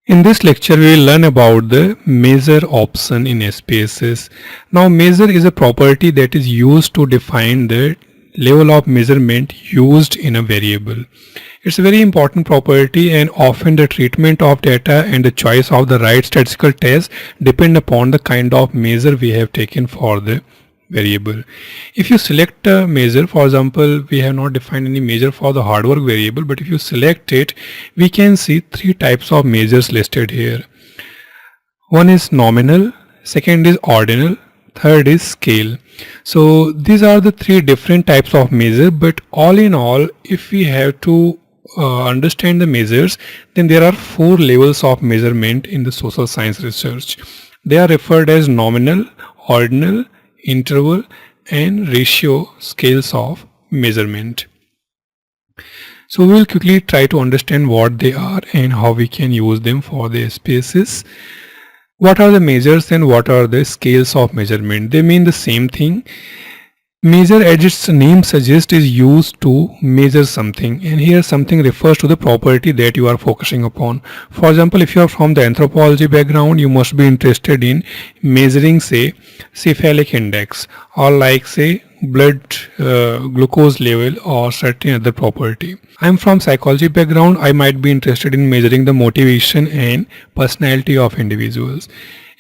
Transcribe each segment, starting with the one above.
In this lecture, we will learn about the measure option in SPSS. Now, measure is a property that is used to define the level of measurement used in a variable. It's a very important property, and often the treatment of data and the choice of the right statistical test depend upon the kind of measure we have taken for the variable. If you select a measure, for example, we have not defined any measure for the hard work variable, but if you select it, we can see three types of measures listed here. One is nominal, second is ordinal, third is scale. So these are the three different types of measure, but all in all, if we have to understand the measures, then there are four levels of measurement in the social science research. They are referred as nominal, ordinal, interval and ratio scales of measurement. So we will quickly try to understand what they are and how we can use them for the SPSS. What are the measures and what are the scales of measurement? They mean the same thing. Measure, as its name suggests, is used to measure something, and here something refers to the property that you are focusing upon. For example, if you are from the anthropology background, you must be interested in measuring, say, cephalic index, or like, say, blood glucose level or certain other property. I am from psychology background. I might be interested in measuring the motivation and personality of individuals.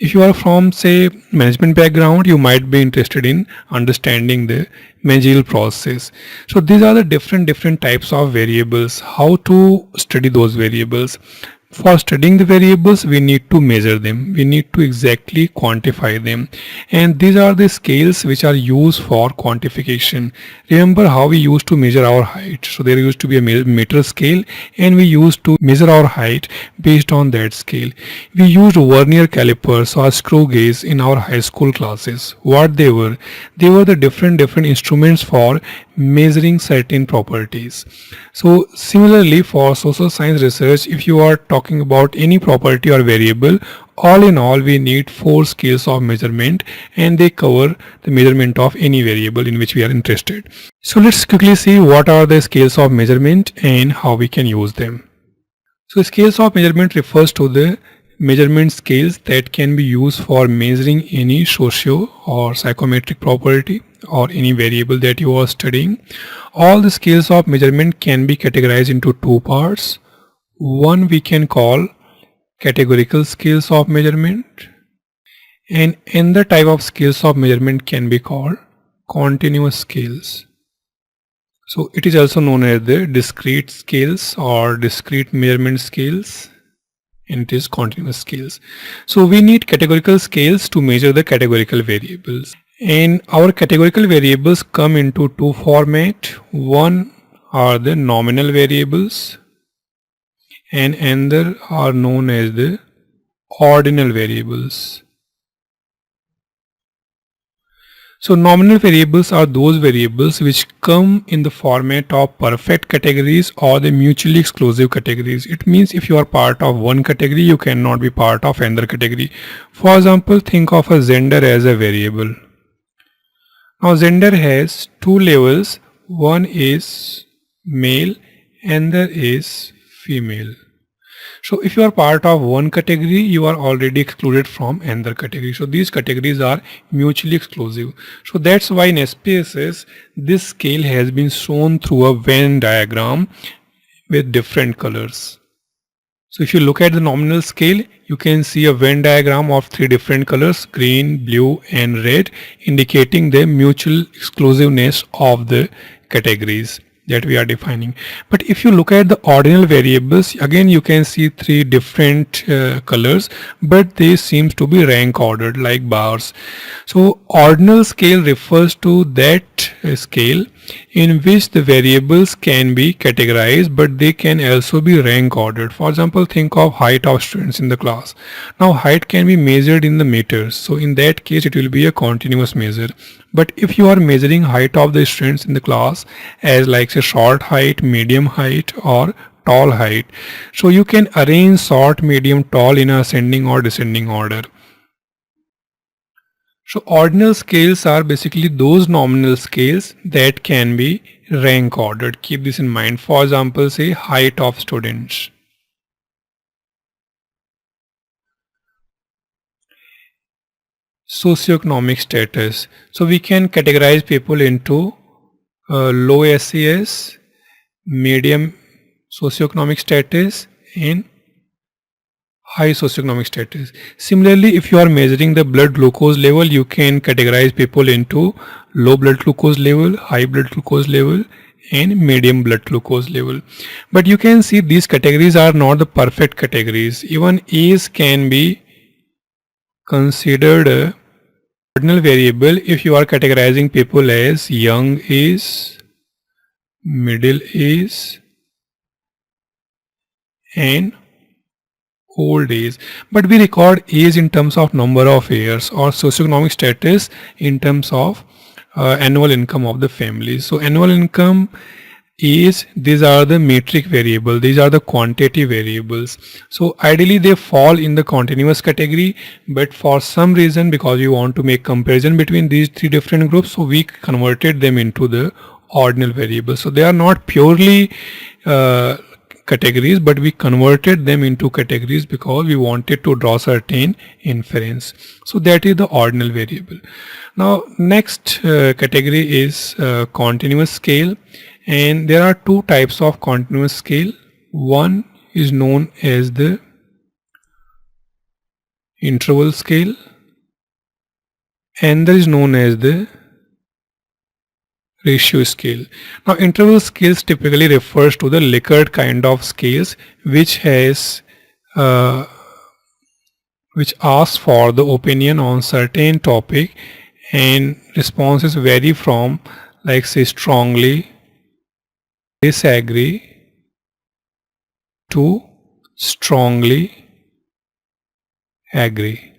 If you are from, say, management background, you might be interested in understanding the managerial process. So these are the different types of variables. How to study those variables? For studying the variables, we need to measure them. We need to exactly quantify them. And these are the scales which are used for quantification. Remember how we used to measure our height. So there used to be a meter scale, and we used to measure our height based on that scale. We used vernier calipers or screw gauge in our high school classes. What they were? They were the different instruments for measuring certain properties. So similarly, for social science research, if you are talking about any property or variable, all in all we need four scales of measurement, and they cover the measurement of any variable in which we are interested. So let's quickly see what are the scales of measurement and how we can use them. So scales of measurement refers to the measurement scales that can be used for measuring any socio or psychometric property or any variable that you are studying. All the scales of measurement can be categorized into two parts. One we can call categorical scales of measurement, and another type of scales of measurement can be called continuous scales. So it is also known as the discrete scales or discrete measurement scales, and it is continuous scales. So we need categorical scales to measure the categorical variables. And our categorical variables come into two formats. One are the nominal variables, and another are known as the ordinal variables. So nominal variables are those variables which come in the format of perfect categories or the mutually exclusive categories. It means if you are part of one category, you cannot be part of another category. For example, think of a gender as a variable. Now gender has two levels. One is male and the is female. So if you are part of one category, you are already excluded from another category. So these categories are mutually exclusive. So that's why in SPSS, this scale has been shown through a Venn diagram with different colors. So if you look at the nominal scale, you can see a Venn diagram of three different colors, green, blue and red, indicating the mutual exclusiveness of the categories that we are defining. But if you look at the ordinal variables, again you can see three different colors, but they seem to be rank ordered like bars. So ordinal scale refers to that scale in which the variables can be categorized, but they can also be rank ordered. For example, think of height of students in the class. Now height can be measured in the meters, so in that case it will be a continuous measure. But if you are measuring height of the students in the class as like say short height, medium height or tall height, so you can arrange short, medium, tall in a ascending or descending order. So ordinal scales are basically those nominal scales that can be rank ordered. Keep this in mind. For example, say height of students. socioeconomic status. So we can categorize people into low SES, medium socioeconomic status and high socioeconomic status. Similarly, if you are measuring the blood glucose level, you can categorize people into low blood glucose level, high blood glucose level and medium blood glucose level. But you can see these categories are not the perfect categories. Even age can be considered a ordinal variable if you are categorizing people as young age, middle age and old age. But we record age in terms of number of years or socioeconomic status in terms of annual income of the family. So annual income, age, these are the metric variable, these are the quantitative variables. So ideally they fall in the continuous category, but for some reason, because you want to make comparison between these three different groups, so we converted them into the ordinal variables. So they are not purely categories, but we converted them into categories because we wanted to draw certain inference. So that is the ordinal variable. Now next category is continuous scale, and there are two types of continuous scale. One is known as the interval scale and there is known as the ratio scale. Now interval scales typically refers to the Likert kind of scales which has which asks for the opinion on certain topic, and responses vary from like say strongly disagree to strongly agree.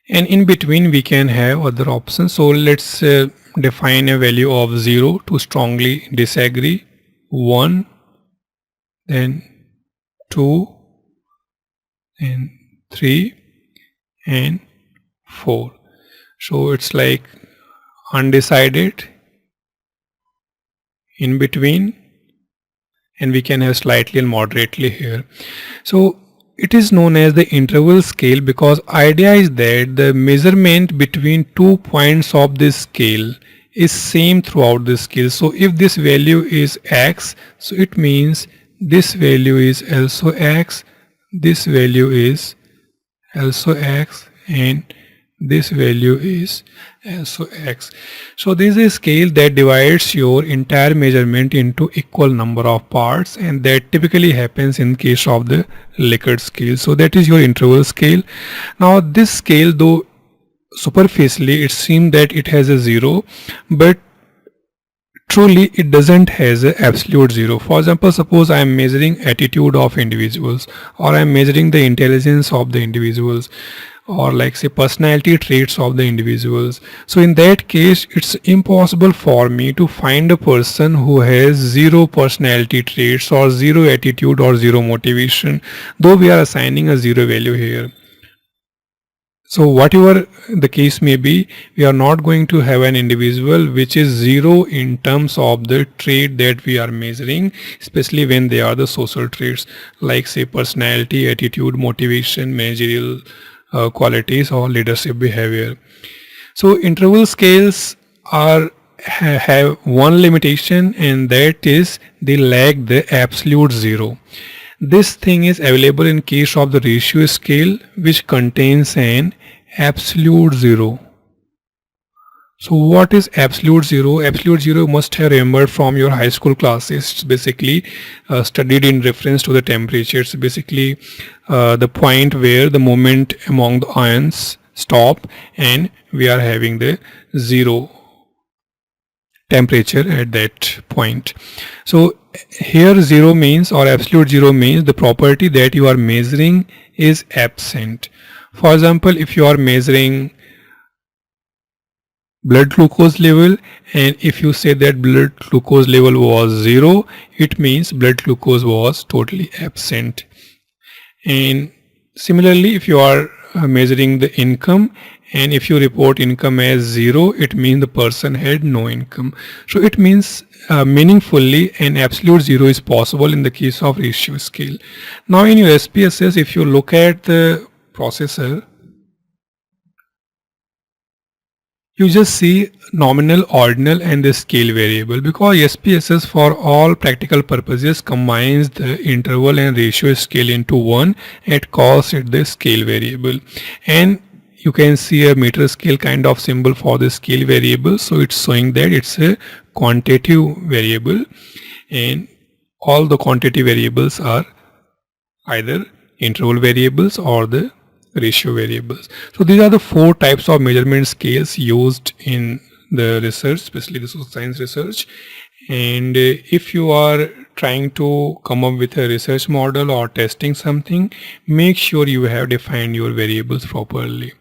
And in between we can have other options. So let's define a value of 0 to strongly disagree, 1, then 2, and 3 and 4. So it's like undecided, in between, and we can have slightly and moderately here. So it is known as the interval scale because idea is that the measurement between 2 points of this scale is same throughout the scale. So if this value is x, so it means this value is also x, this value is also x, and this value is also x. So this is a scale that divides your entire measurement into equal number of parts, and that typically happens in case of the Likert scale. So that is your interval scale. Now this scale, though superficially it seems that it has a 0, but truly it doesn't has an absolute 0. For example, suppose I am measuring attitude of individuals, or I am measuring the intelligence of the individuals, or like say personality traits of the individuals. So in that case it's impossible for me to find a person who has 0 personality traits or 0 attitude or 0 motivation, though we are assigning a 0 value here. So whatever the case may be, we are not going to have an individual which is 0 in terms of the trait that we are measuring, especially when they are the social traits like say personality, attitude, motivation, managerial qualities or leadership behavior. So interval scales are have one limitation, and that is they lack the absolute 0. This thing is available in case of the ratio scale, which contains an absolute 0. So what is absolute 0? Absolute 0 must have remembered from your high school classes. It's basically studied in reference to the temperature. It's basically the point where the moment among the ions stop and we are having the 0 temperature at that point. So here 0 means, or absolute 0 means, the property that you are measuring is absent. For example, if you are measuring blood glucose level, and if you say that blood glucose level was 0, it means blood glucose was totally absent. And similarly, if you are measuring the income, and if you report income as 0, it means the person had no income. So it means meaningfully an absolute 0 is possible in the case of ratio scale. Now in your SPSS, if you look at the processor, you just see nominal, ordinal and the scale variable, because SPSS for all practical purposes combines the interval and ratio scale into one and calls it the scale variable. And you can see a meter scale kind of symbol for the scale variable, so it's showing that it's a quantitative variable, and all the quantitative variables are either interval variables or the ratio variables. So these are the four types of measurement scales used in the research, especially the social science research. And if you are trying to come up with a research model or testing something, make sure you have defined your variables properly.